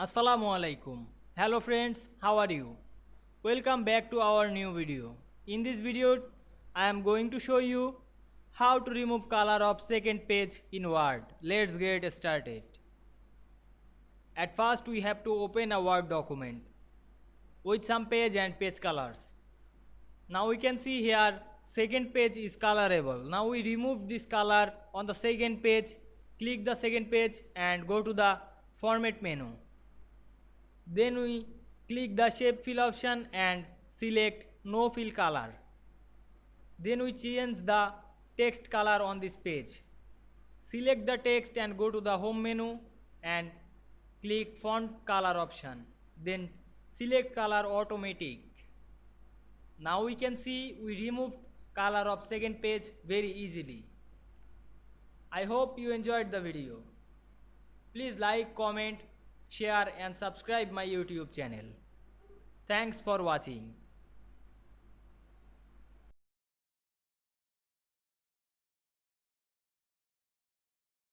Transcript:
Assalamu alaikum. Hello friends, how are you? Welcome back to our new video. In this video, I am going to show you how to remove color of second page in Word. Let's get started. At first, we have to open a Word document with some page and page colors. Now we can see here second page is colorable. Now we remove this color on the second page, click the second page and go to the format menu. Then we click the shape fill option and select no fill color. Then we change the text color on this page. Select the text and go to the home menu and click font color option. Then select color automatic. Now we can see we removed color of second page very easily. I hope you enjoyed the video. Please like, comment, share and subscribe my YouTube channel. Thanks for watching.